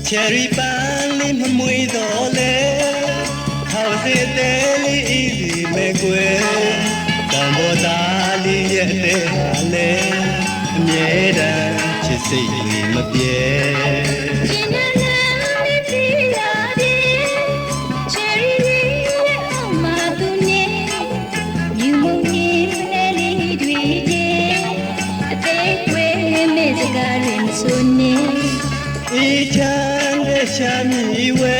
Cherry pan li mui dole Thao se te li easy me kwe Tambo da li ye te hale Mie dan chi si li ma pie Shami we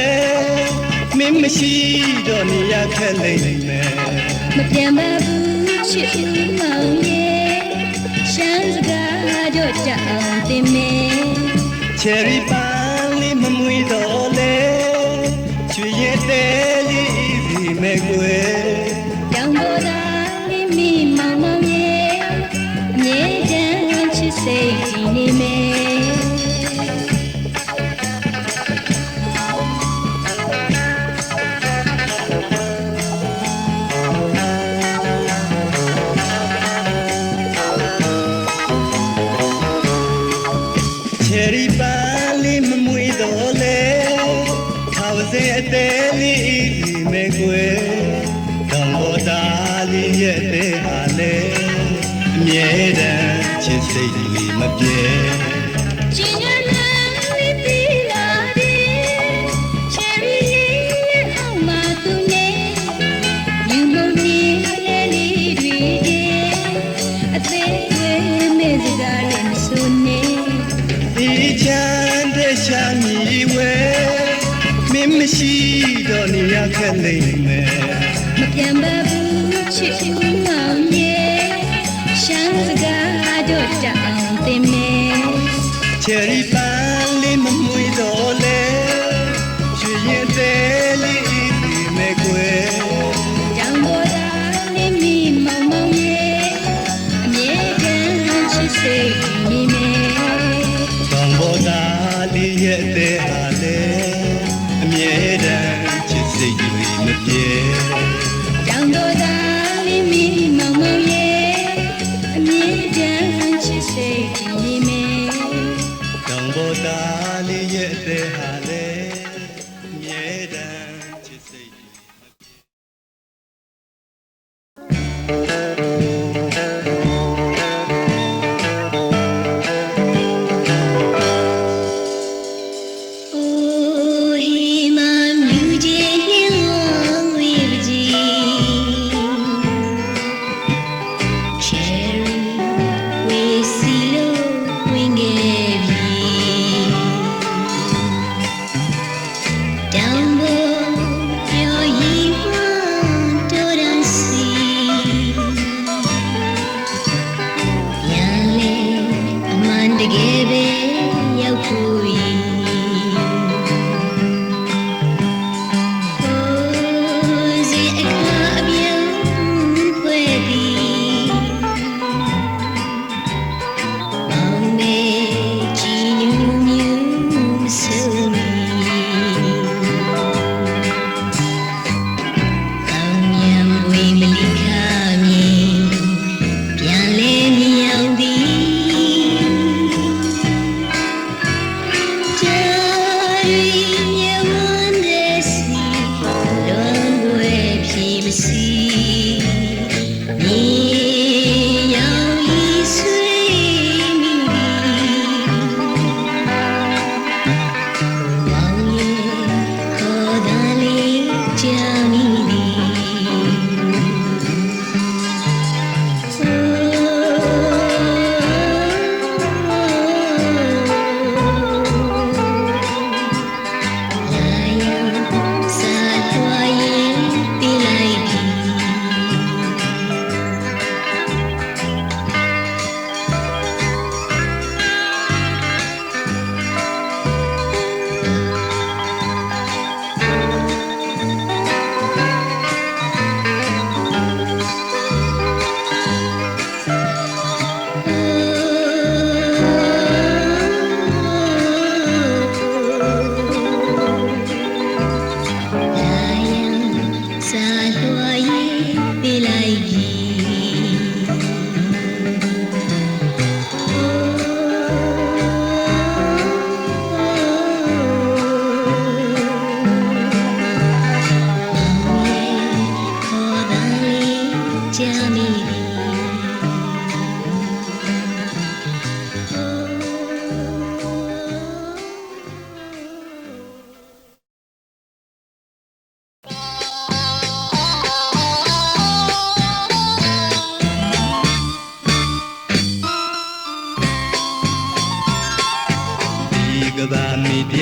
Mimishi doni ya khale me Mapyamba bu chi mau ye Shan zaga jo ta te me Cherry pan li mui dole Chui ye te li easy me kwe Yang bo da li mi mau ye Nye jan chi sei ji ni me Cherry pali mui dole Thao se te li easy me kwe Tambo da li ye te hale Mie dan chi si li ma pie Shami we Mimishi doni ya khale me Mapyamba bu chi mau ye Shan zaga jo ta te me Cherry pan li mui dole Chui ye te li easy me kwe Yang bo da li mi mau ye Nye jan chi sei ni me Tambo da li ye te hale Mie dan chi si li ma pie Yang bo da li mi mau ye Nye jan chi sei ni me Tambo da li ye te hale Mie dan chi si li ma pie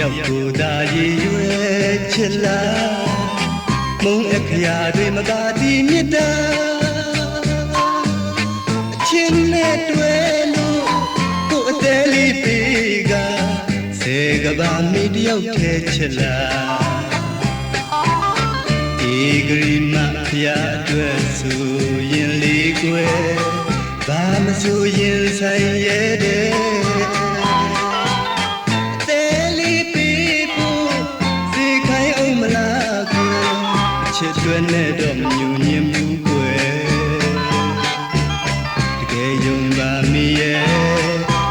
ယောက်ကိုသာရည်ရွယ်ချစ်လာမုံအခရာတွေမကားတီမြတ်တာအချင်းနဲ့တွေ့လို့ကိုယ်အသေးလေးပေးကစေကဘာမိတယောက်ထဲချစ်လာဒီဂရီမဖျားအတွက်ဆိုရင်လေးကွယ်ဘာမဆိုရင်ဆိုင်ရဲတဲ့ချစ်တွဲနဲ့တော့မညူညင်ဘူးကွယ်တကယ်ယုံပါမိရဲ့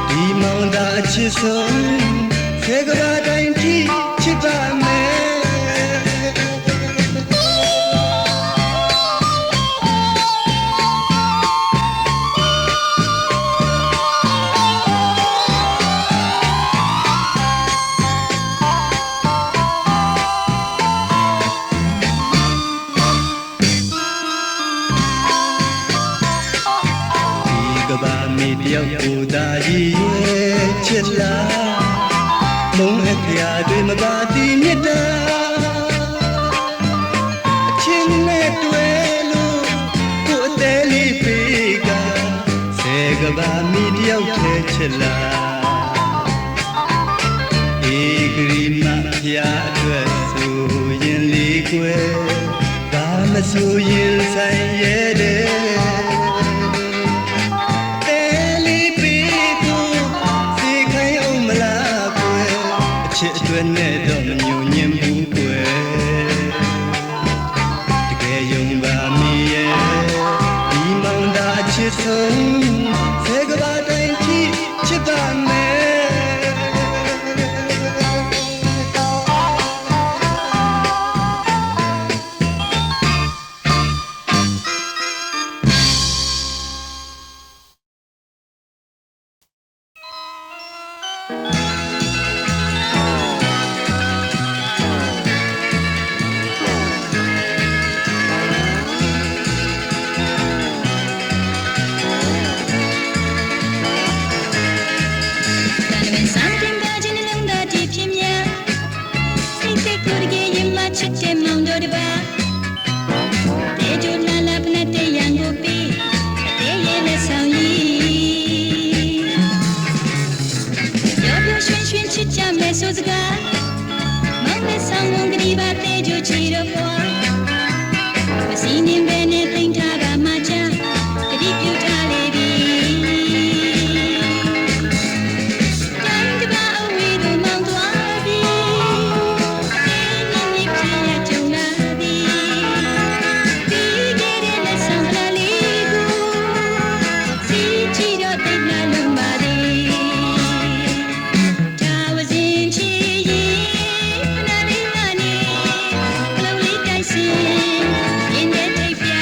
ဒီမောင်သာအချစ်ဆုံးခေကဘာတိုင်းကြည့်ချစ်ပါမယ်ကဘာမိတယောက်ကိုသာရည်ရွယ်ချစ်လာမုံအခရာတွေမပါတီမြတ်တာအချင်းနဲ့တွေ့လို့ကိုယ်အသေးလေးပေးကစေကဘာမိတယောက်ထဲချစ်လာဧကရီမဖျားအတွက်ဆိုရင်လေးကွယ်ဘာမဆိုရင်ဆိုင်ရဲတဲ့ချစ်အတွက်နဲ့တော့မညူညင်ဘူးကွယ်တကယ်ယုံပါမိရဲ့ဒီမောင်သာချစ်ဆုံးစေကဘာတိုင်းကြည့်ချစ်ပါမယ်ချစ်တဲ့မောင်တို့တပါတေဂျိုလာလာဖနဲ့တဲ့ရန်ကိုပြီးအသေးရဲ့လက်ဆောင်ကြီးရောပြောရွှင်ရွှင်ချစ်ကြမယ်ဆိုစကားမောင်နဲ့ဆောင်ဝန်ကလေးပါတေဂျိုချီတော့ပွားမစီနေပဲနဲ့သိမ့်ထားကမှချာတတိပြုထားလေပြီတိုင်းတပါအဝေးတို့မောင်သွားပြီရင်ထဲထိပ်ပြ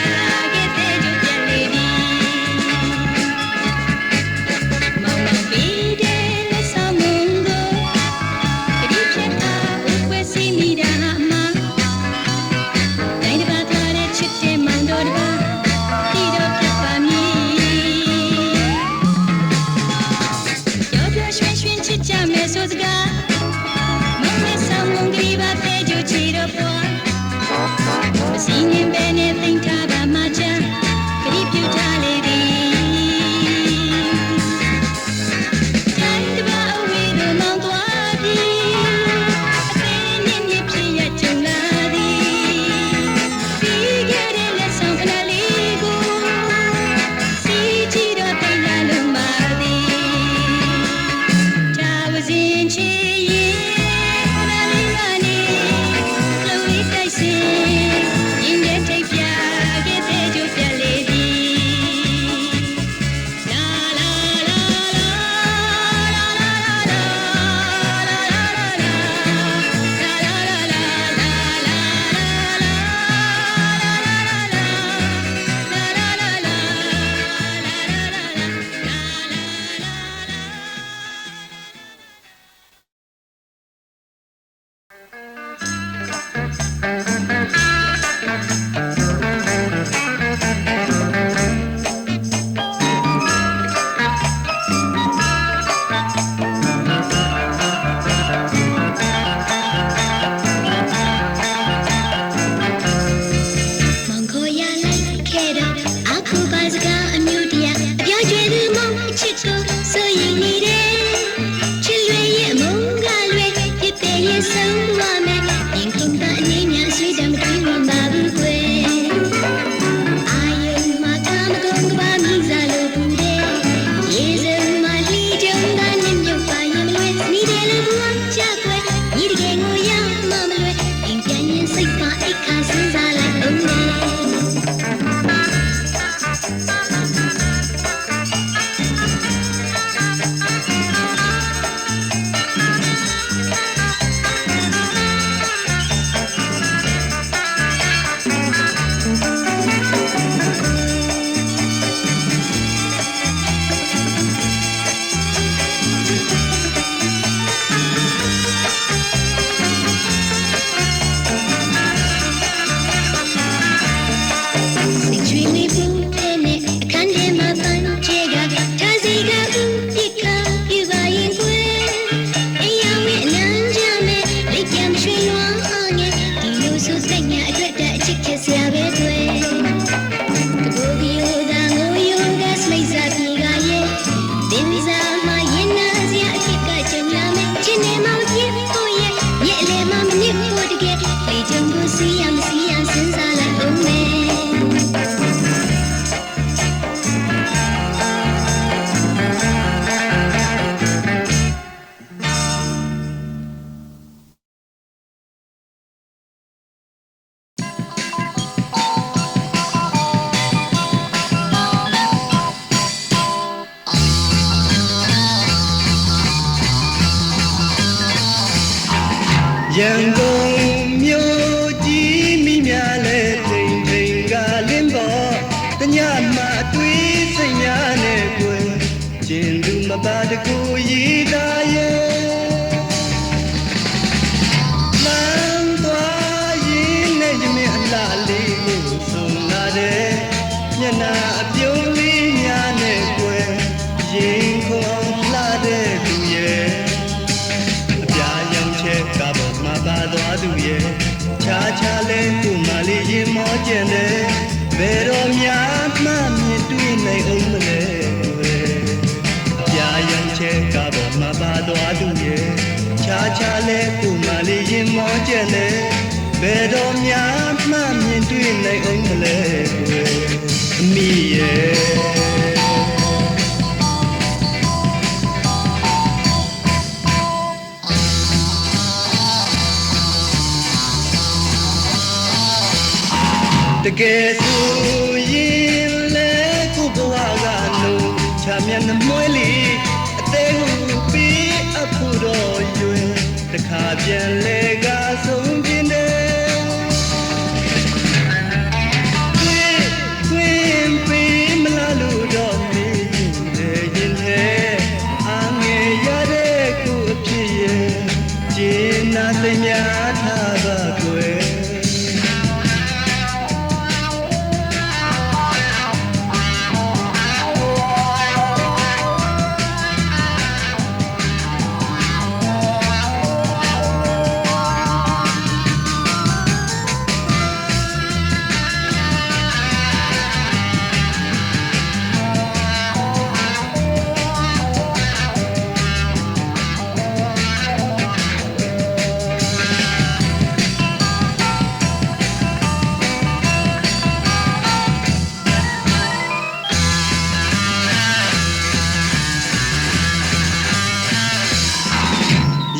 န်ကုန်မြို့ကြီးမိများလဲထိန်ထိန်ကလင်းပေါ်တညမှအတွေးစိတ်များနဲ့ကိုယ်ကျင်သူမပါတကူရည်သားရဲ့လမ်းသွားရင်းနဲ့ရမင်းအလားလေးကိုဆုံးလာတဲ့မျက်နှာအပြုံးလေးများနဲ့ကိုယ်ရင်ခုန်အောင်လှတဲ့သူရဲ့အပြာရောင်ချက်ကပေါ်မှာပါသွားသူရဲ့ခြားခြားလဲသူ့မလေးရင်မောကျင်တယ်ဘယ်တော့များမှမြင်တွေ့နိုင်အောင်မလဲအပြာရောင်ချက်ကပေါ်မှာပါသွားသူရဲ့ခြားခြားလဲသူ့မလေးရင်မောကျင်တယ်ဘယ်တော့များမှမြင်တွေ့နိုင်အောင်မလဲအမိရဲ့တကယ်ဆိုရင်လေခုဘဝကလို့ချမ်းမြတ်နှမွေးလီအသေးဟုပြီးအဖို့တော့ရွယ်တခါပြန်လေကဆုံးပြင်းတယ်ခွင်ပေးမလားလို့တော့မေးရင်လေအငယ်ရတဲ့ခုအဖြစ်ရဲ့ကျင်းနာစိတ်များထားပါကွယ်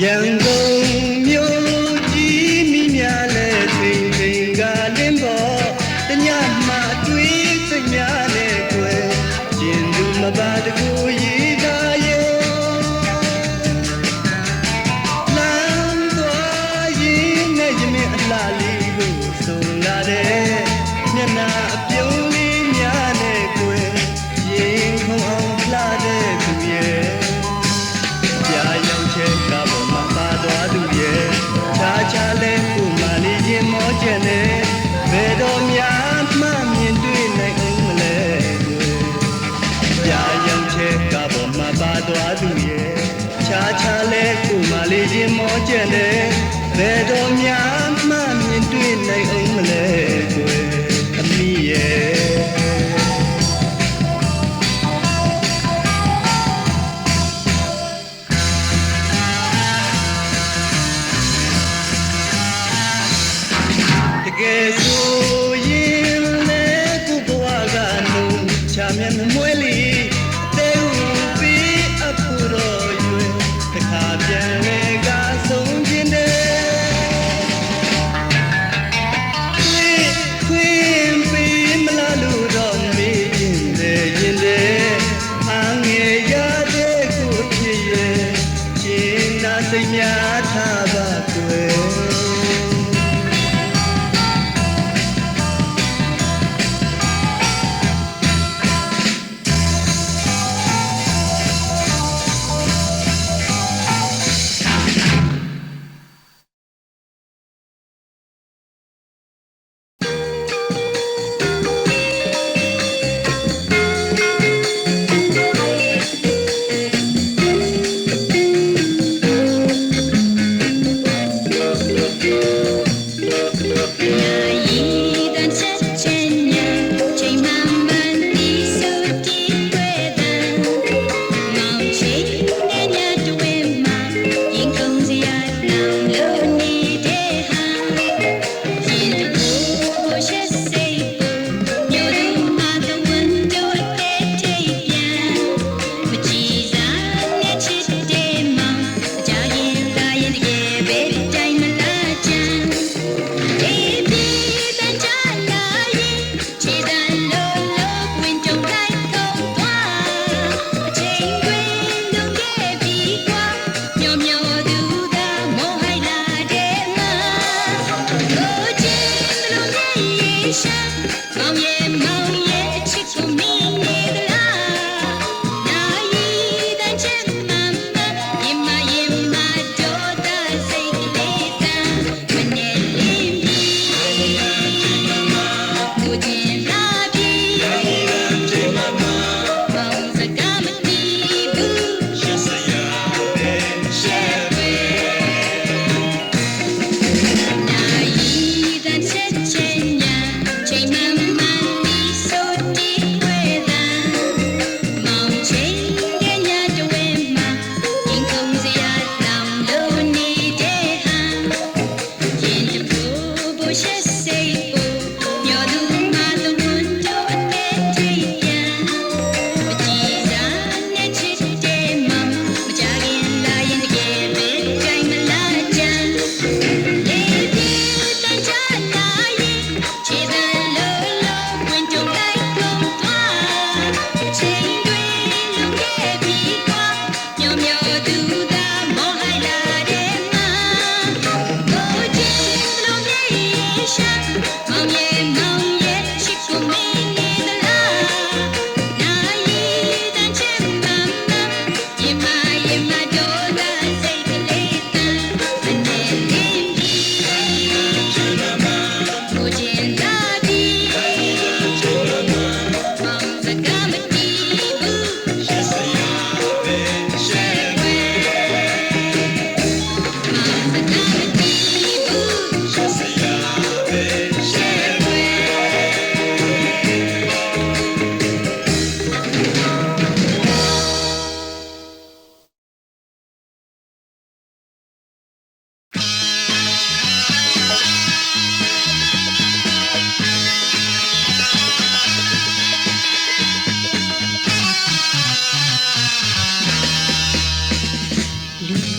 ရန်ကုန်မြို့ကြီးမိများလဲထိန်ထိန်ကလင်းပေါ်တညမှအတွေးစိတ်များနဲ့ကိုယ်ကျင်သူမပါတကူရည်သားရဲ့လမ်းသွားရင်းနဲ့ရမင်းအလားလေးကိုဆုံးလာတဲ့မျက်နှာအပြုံးလေးများနဲ့ကိုယ်ရင်ခုန်အောင်လှတဲ့သူရဲ့ပြာရောင်ချက်ကပေါ်မှာပါသွားသူရဲ့ခြားခြားလဲခုမှလေးရင်မောကျင်တယ်ဘယ်တော့များမှမြင်တွေ့နိုင်အောင်မလဲပြာရောင်ချက်ကပေါ်မှာပါသွားသူရဲ့ခြားခြားလဲခုမှလေးရင်မောကျင်တယ်ဘယ်တော့များမှမြင်တွေ့နိုင်အောင်မလဲအမိရဲ့တကယ်ဆိုရင်လေခုဘဝကလို့ချမ်းမြတ်မွေးလီအသေးဟုပြီးအဖို့တော့ရွယ်တခါပြန်လေကဆုံးပြင်းတယ်ခွင်ပေးမလားလို့တော့မေးရင်အငယ်ရတဲ့ကိုဖြစ်ရဲ့ရှင်းနာစိတ်များထားပါကွယ်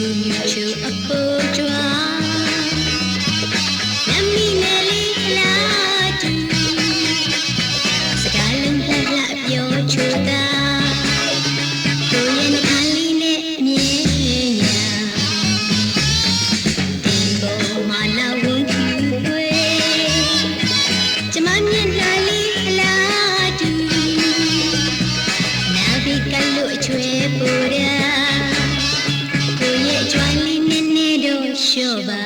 သူမြူချူအပေါ်ကြွားနမီနယ်လေးအလားတူစကားလုံးလှလှပြောချိုတာကိုရဲ့နှာလေးနဲ့အမြဲညာဒီပေါ်မှာလာဝင်သူတွေကျမမျက်နှာလေးအလားတူနာဘီကလို့အချွဲပေါ်ရကိုရဲ့ကြွားလေးနဲ့နဲ့တော့လျှော့ပါ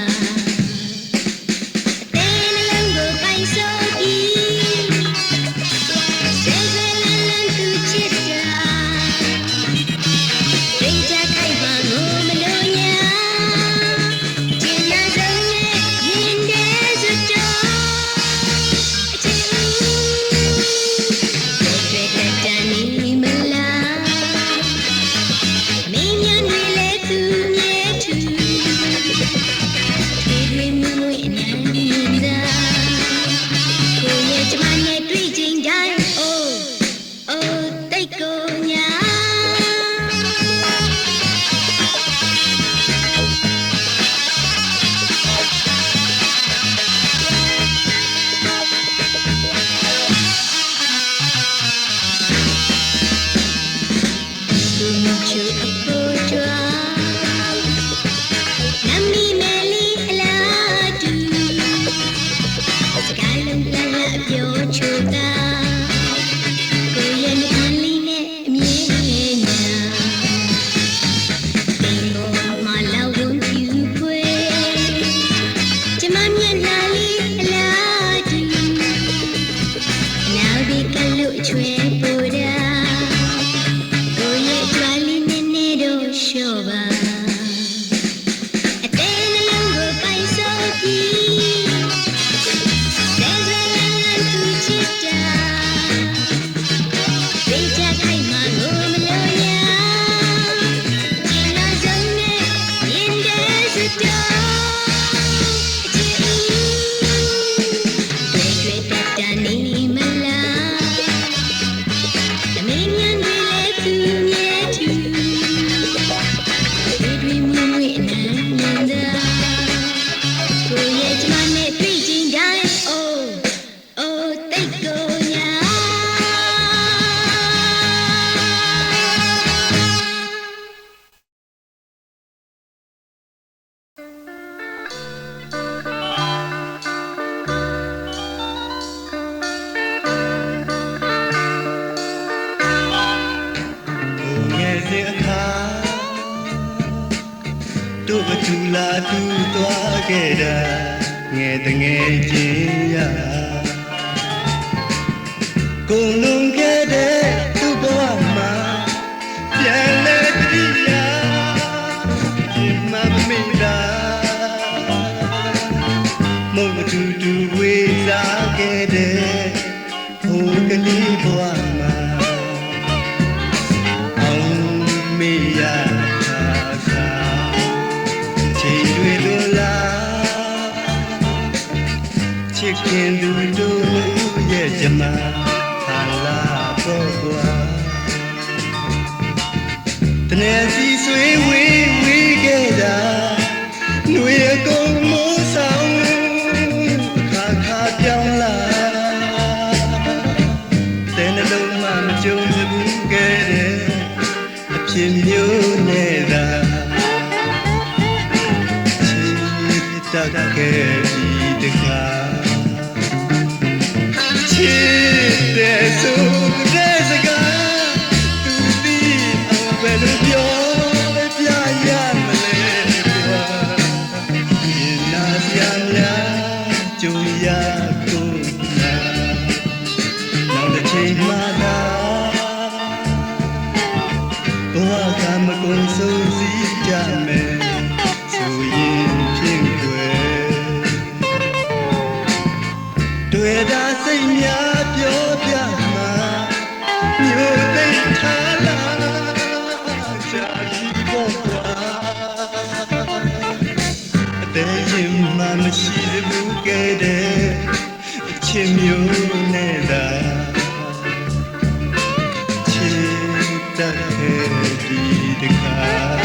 တို့ဘသူလာသူသွားခဲ့တာငယ်တငယ်ချင်းရကိုလုံးခဲ့တဲ့သူ့ဘဝမှာပြန်လဲတည်ရဒီမမင်းတာမုံတူတူဝေးစားခဲ့တဲ့ဟိုကလေးဘဝမှာအောင်မေးရချစ်ခင်သူတို့ရဲ့ကြမှာဟာလာတော့ကွာတနေ့စီဆွေးဝေးဝေးခဲ့တာຫນွေအကုန်မိုးဆောင်ခါခါပြောင်းလာတဲ့နှလုံးမှမကြုံဘူးခဲ့တဲ့အဖြစ်မျိုးနဲ့သာချစ်တတ်ခဲ့ဒီတကားချစ်တဲ့ဆိုတဲ့စကားသူသိအောင်ပဲလို့ပြောပြရမလဲကွာရင်နာစရာများကြုံရကုန်နာနောက်တစ်ချိန်မှသာဘဝကမကုန်ဆုံးစည်းကြမယ်ဆိုရင်ဖြင့်ွယ်တွေ့တာစိတ်များပြောပြမှာမြို့သိမ်းထားလာရှာရှိဖို့ကွာအသေးရင်မှမရှိဘူးကဲတဲ့အချစ်မျိုးနဲ့သာချစ်တတ်ခဲ့ဒီတကား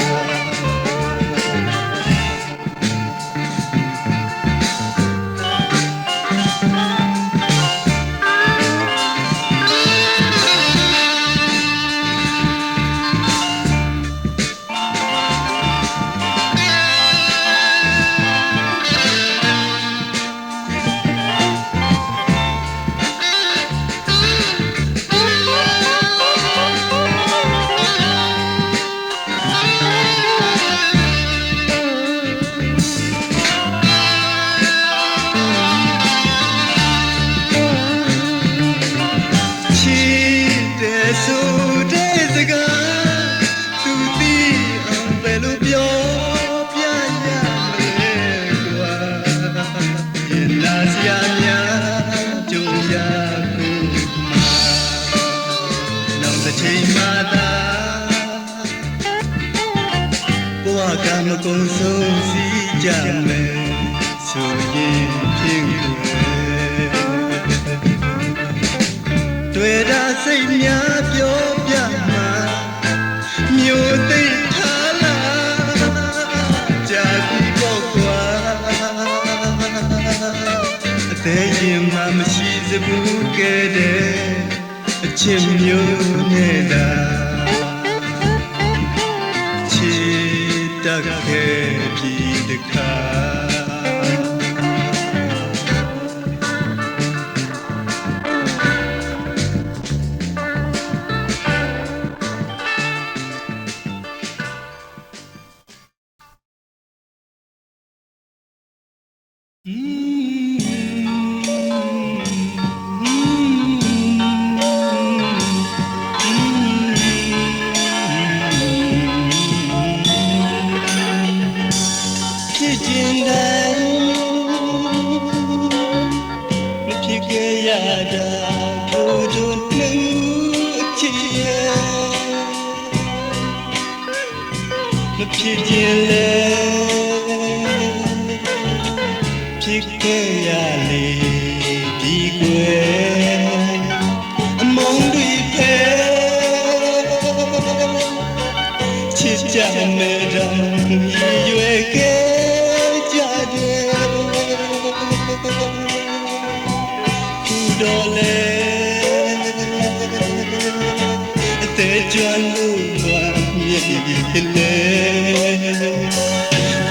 သာဘဝကမကုံဆုံးစီကြမယ်ဆိုရင်ဖြင့်တွေ့တာစိတ်များပြောပြမှာမျိုးသိထားလာကြာပြီပေါ့ကွာအသေးရင်မှမရှိစဘူးကဲတဲ့အချစ်မျိုးနဲ့သာချစ်တတ်ခဲ့ပြီတခါဖြစ်ခြင်းတိုင်းမဖြစ်ခဲ့ရတာကိုယ်တို့နှုတ်ချစ်ရဲ့မဖြစ်ခြင်းလဲဖြစ်ခဲ့ရလေဒီကွယ်အမုန်းတွေဖဲချစ်ကြမယ်တော့ရွယ်ခဲ့ကြတယ်ခုတော့လေအသေးကျွမ်းလို့ဘာမြည်လေ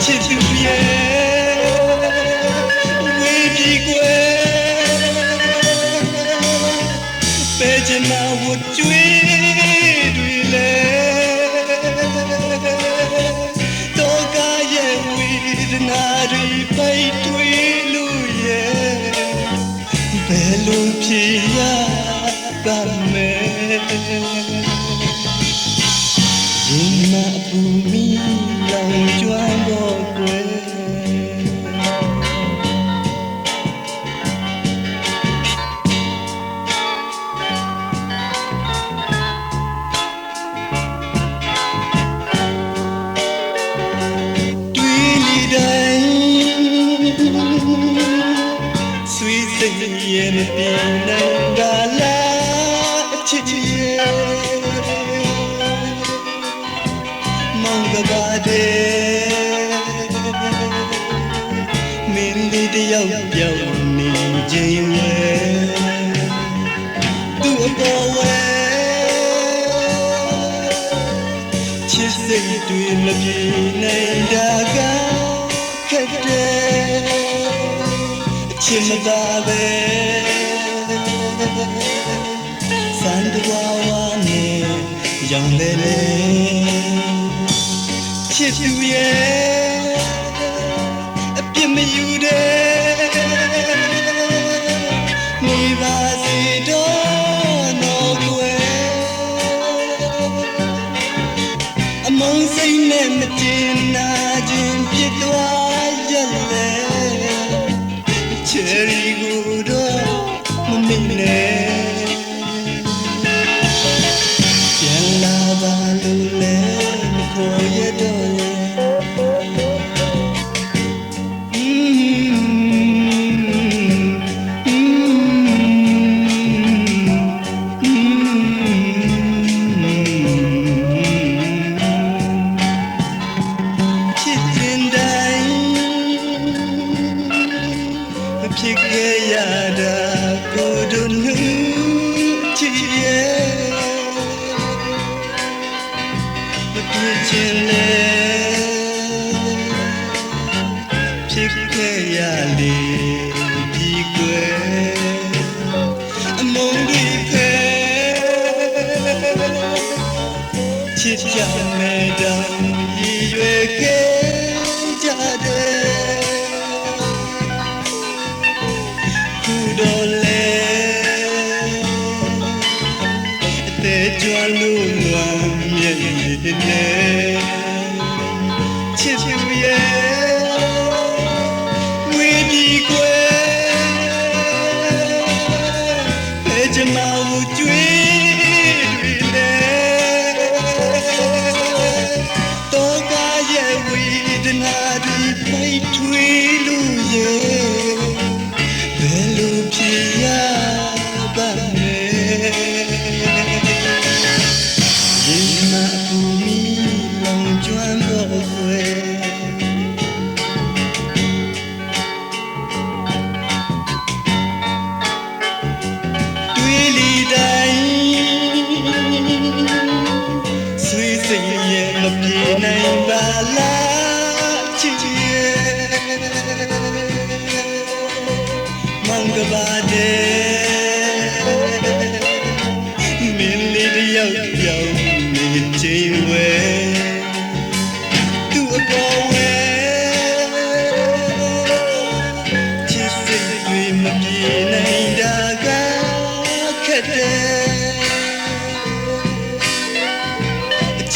ချစ်သူရဲ့ကျမဝတ်ကြွေးတွေလေတော့ကရဲ့ဝေဒနာတွေပိုက်တွေလို့ရဲ့ဘယ်လိုဖြစ်ရပါမယ်ရင်မပူမီလောင်ကျွမ်းတော့ကွယ်ရဲ့မပြင်းနိုင်တာလားအချစ်ရဲ့မောင်ကပါတဲ့မင်းလေးတယောက်ပြောင်းနေခြင်းရဲ့သူ့အပေါ်ဝဲချစ်စိတ်တွေမပြင်းနိုင်တာကခက်တယ်ချစ်မသာပဲစံတဝါဝါနဲ့ရောင်လေလေချစ်သူရဲ့အပြစ်မယူတဲ့မိပါစေတော့နော်ကွယ်အမုန်းစိတ်နဲ့မတင်နာခြင်းဖြစ်သွားရလေCherry gudo mumine Pian la ba lu le kho ye do leဖြစ်ခဲ့ရတာကိုယ်တို့နှုတ်ချစ်ရဲ့မဖြစ်ခြင်းလေဖြစ်ခဲ့ရလေဒီကွယ်အမုန်းတွေဖဲချစ်ကြမယ်တော့ရည်ရွယ်ခဲ့ကြတယ်တော့လေအသေးကျွမ်းလို့လွမ်းမြည်နေချစ်သူရဲ့ဝေဒီကွယ်ဘယ်ကျမကိုကြွေးတွေလဲ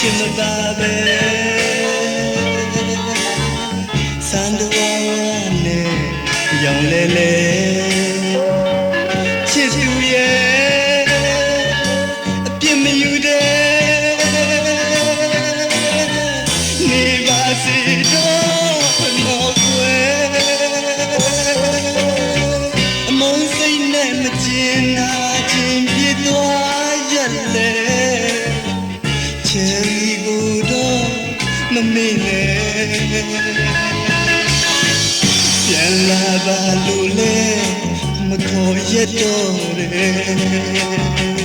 င်မသာပဲစံတော်ဝါနဲ့ရောင်လဲလဲချစ်သူရဲ့အပြစ်မယူတဲ့နေပါစေတော့တော့ွယ်အမုန်းစိတ်နဲ့မကျင်နာခြင်းပြည့်သွားရက်လေချယ်ရီကိုတော့မမေ့နဲ့ပြန်လာပါလို့လေမခေါ်ရတော့တယ်